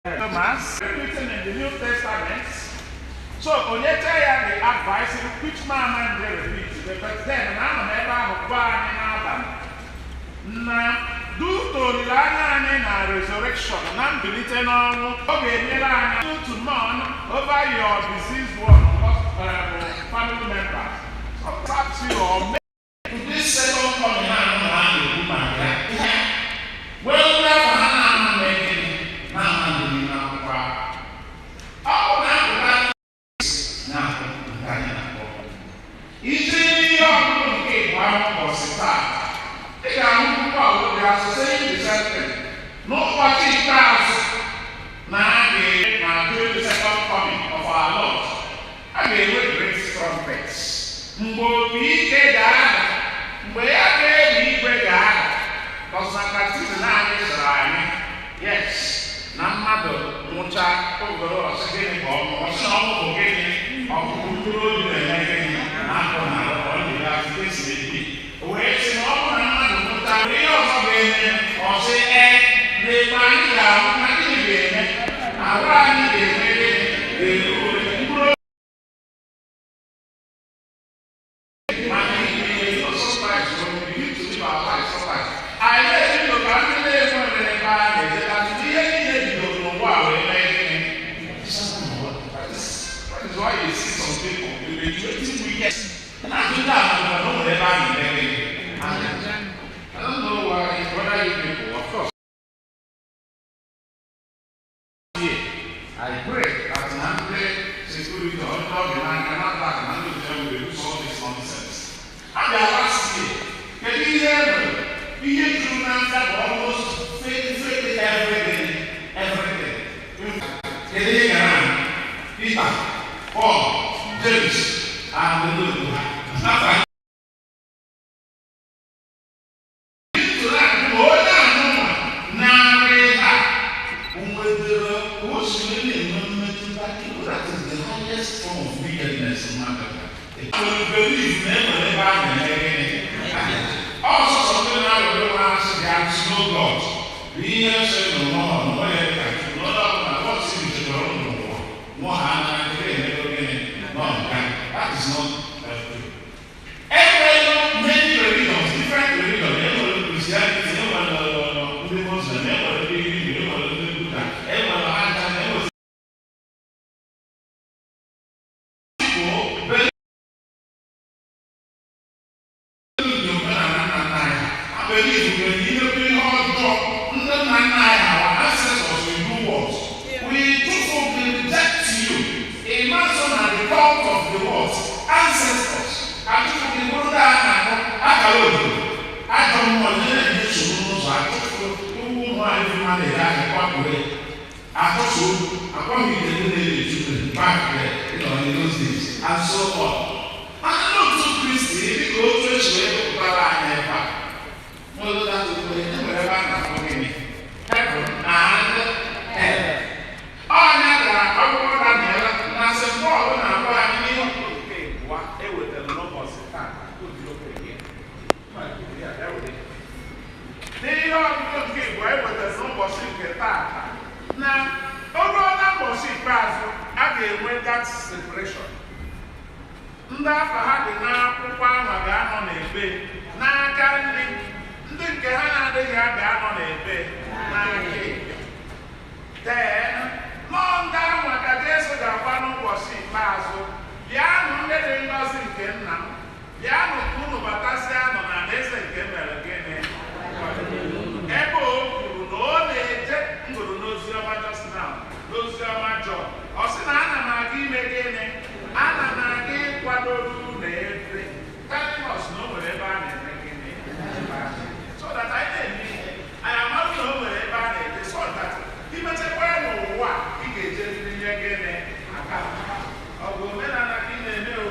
Thomas, written in the New Testament. So, Onyetaya the advice, which man and they repeat, but then I'm never born in Adam. Now, due to Lana and resurrection, and I'm believing on, okay, due to mourn over your deceased one, family members. Perhaps you or this second coming out of Umuaga. Well, that's making now. Ichie one was start. They are saying the same thing. No watching class. Now during the second coming of our Lord. I mean, with great trumpets. Mbobi Kedada. Mboya Kedada. Because I can see yes. Namado Mucha over second or some getting of Kuturu and on the last day. Where's no one or say, they find out nothing again. I run I don't know why, what are you people? Of course. I pray that Aneke security or dog and I cannot back and handle them will do all this nonsense. And their last year, can you hear me? You hear through that almost fake everything. Can you hear me? Peter, Paul, James, and the little one. Also, something I don't want to say, there is no God. We are saying, no, what is the no, that is not true. Every many religions, different religions, Christianity, Muslim, in those days, and so on. I don't know to Christy, go to a way to Bala. No, that is heaven and hell. Oh, never, I said, Paul, when I'm going, what they would tell no possible. They are going to give away with the no possible. Now, overall number of people again that separation. Ndị afọ ha dị n'akwụkwọ ahụ ga-anọ n'ebe n'aka nri, ndị nke ha na-adịghị ga-anọ n'ebe n'aka ekpe. Then, ndị ahụ ka Jesu ga-agwa n'ụbọchị ikpeazụ, bịanụ ndị dị ngọzi nke nna m, bịanụ ka unu batasịa nọ na alaeze nke mere gịnị. Ebe o kwuru na ọ na-eje ngụrụ n'ozi ọma just now, n'ozi ọma John. Ọ sị na ana m aga ime gịnị? Ana m aga ịkwado unu ebe. Telling us na o nwere ebe a na-eme gịnị? So that I na-eme anyị amaghị na o nwere ebe a na-eje, so that imechekwa n'ụwa ị ga-eje ihe gịnị aka. Ọ bụ omenala ka ị na-eme o,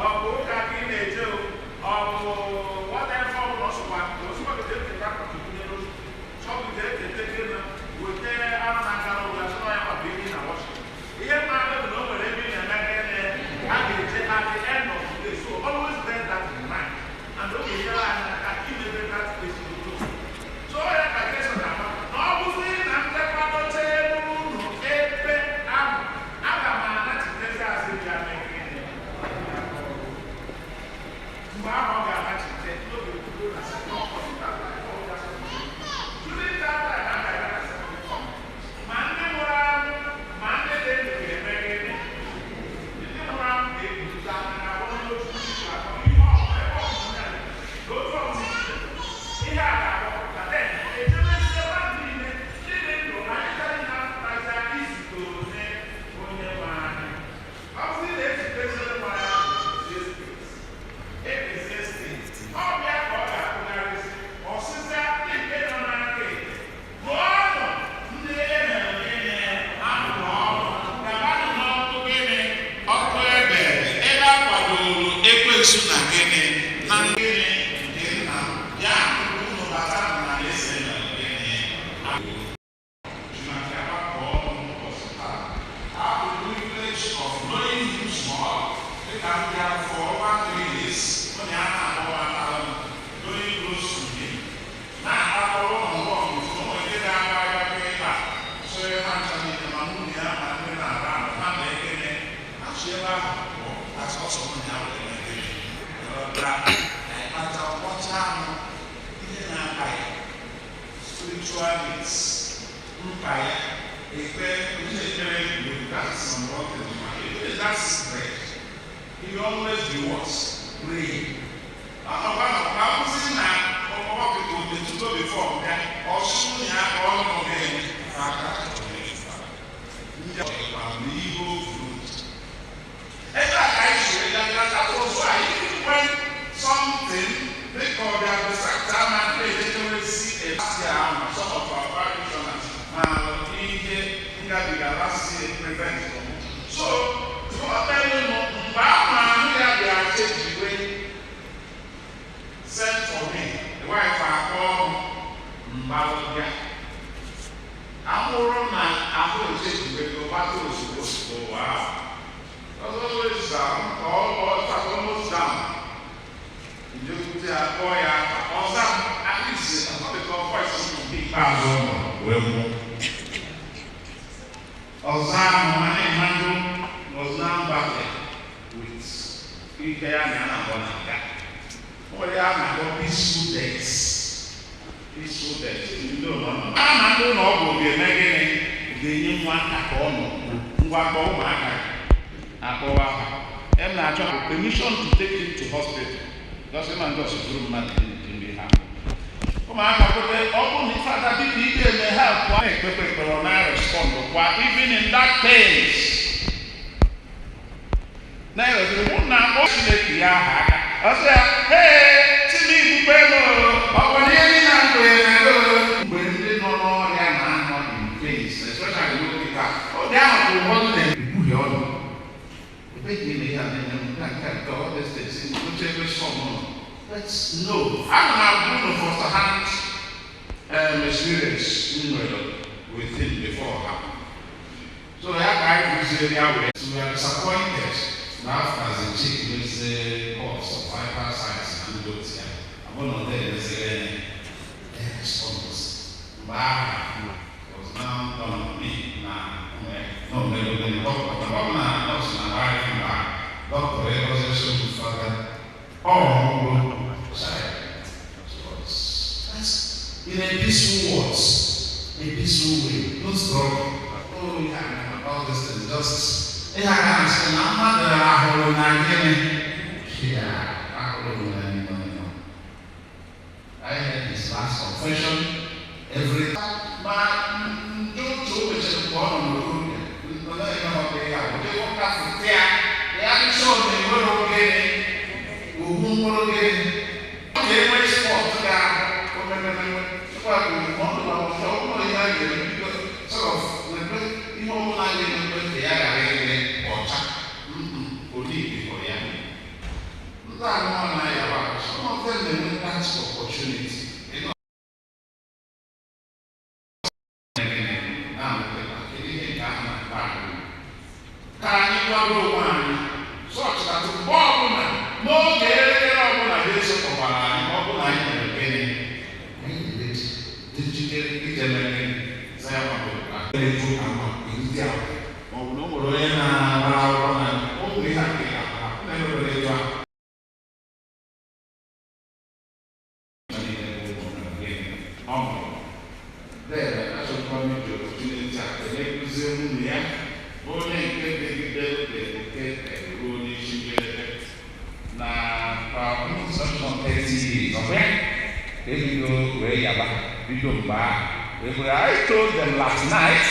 ọ bụ ụka ka ị na-eje o, ọ bụ whatever ọ bụla ọsọkwa ga-eketa kọtụkwunye n'ozu. Chọbụ ga-ekete gịnị wete anụ na-aga n'ụwa ya sọ ya ma bụ ihe na wọchị. Ihe mmadụ bụ na o nwere ebe ị na-eme gịnị a ga-eje at the end of the day. So always bear that in mind. And o ga-enyere anyị aka imebe that place to do. So ya ka Jesu na-ama na ọ bụzi na nchekwadocha ebe unu ekwesu na gịnị na gịnị dị na ya unu bata na ese na gịnị of knowing him small, they can be out for over 3 days. When they are going close to him. Now, after all, no one get down by your paper. So you have to meet the Mamunia and then around. Not making it. That's also one out there. At what time, even spiritual needs, that's bread. He always be what? Praying. I don't know how to go before that. Or soon you have all of them. Legal fruit. And that was why when something they call their time and they will see a some of our practitioners. Prevent. So, what I sent for me, the wife I called Maduezichukwu. I'm going to take the battle supposed to go out. That's always down, almost down. You put a boy out, or some, at least, I'm not the voice of the Ozam was now battling with Ichie and Aneke. What they are peaceful days. Peaceful days. You don't know. I'm not going to be making the new one at home. Umuaga. I'm not permission to take him to hospital. Doesn't man just do man in the house. Even in that case, now no, I'm not going to first-hand experience with him before her. So that guy was really aware. So we are disappointed now as a chick with the course of fiber science and those here. I'm going to tell you response. Umuaga was now done on me. No, they will talk about the governor, not in a wife, Dr. Evolution Father. In a peaceful words, a peaceful way, no struggle. Oh, yeah, all this is just. Yeah, I'm not the whole I had this last confession every man. Don't do it to one on the road. We don't know how they are. They won't have to tear. They haven't shown me what okay. Okay, wait for that. Sort of some of them they will ask opportunity. Such that the woman no get I told them last night,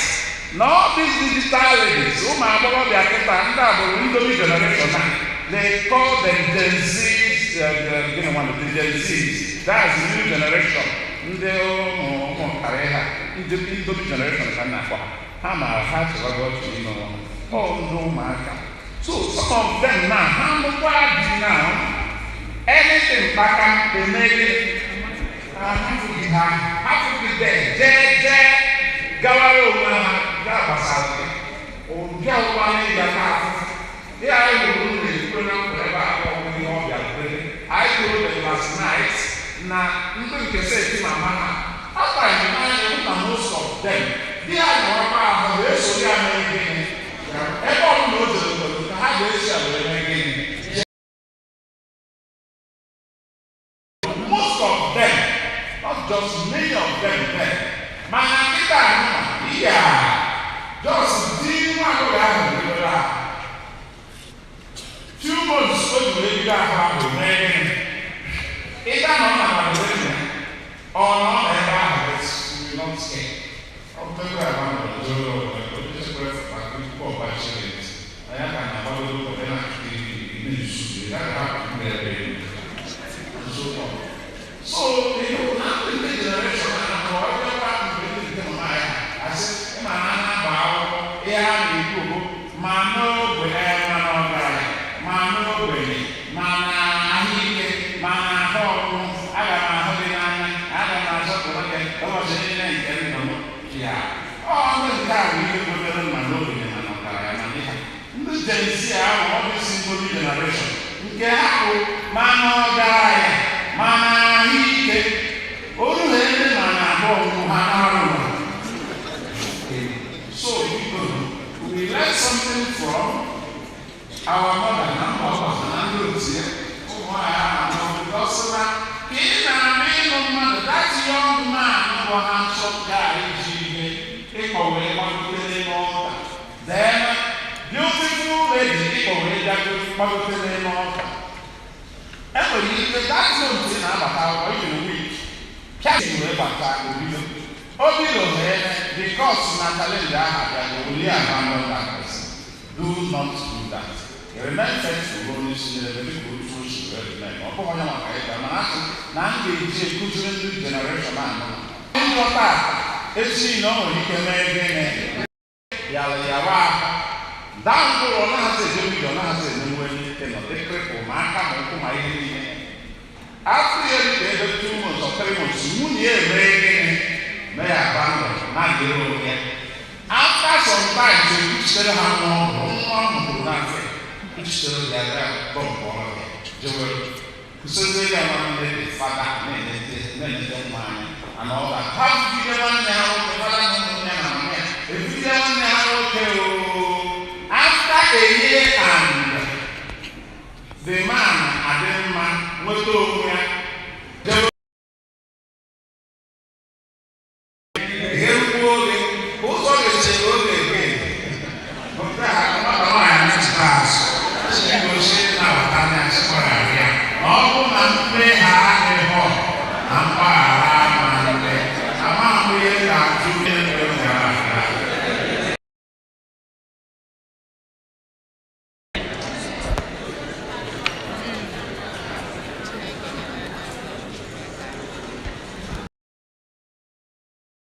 not these digital ladies, Umuaga, generation now. They call them Gen Zs, Gen Zs. That's the new generation. The generation can now. So some of them now, how now? anything back they make it. Have to be there. Gawaro Gabasal. Or Gawani Yaka. They are the program I told them last night. Now, you can say to my mama, after I remind most of them, they are the power so they are making. Everyone knows the hard way they are making. Most of them, not just many of them, Manakita, yeah, just didn't want to have 2 months ago, we got to make it. Not about the or not about it, we don't stay. I'll tell you about the just for bachelors. I have an available for them in the that happened there. And so on. So, now in the generation, I said, Manana, yeah, Mano, we have Mano, so we learn something from our mother that young man was handsome guy, then beautiful lady, that's something about how you week. Catching the because Natalia only abandon that person. Do not do that. Remain faithful, only see the very good food she will remain. Generation it's no, he can make Yawa. Down to Onasa, you don't know when you cannot take cripple, Maka, or my after you 2 months or 3 months, Moon may abandon, not the road yet. After some time, you still have no nothing. You still have bomb for it. So they are the father, and all that. How do you get one now? If you get one now,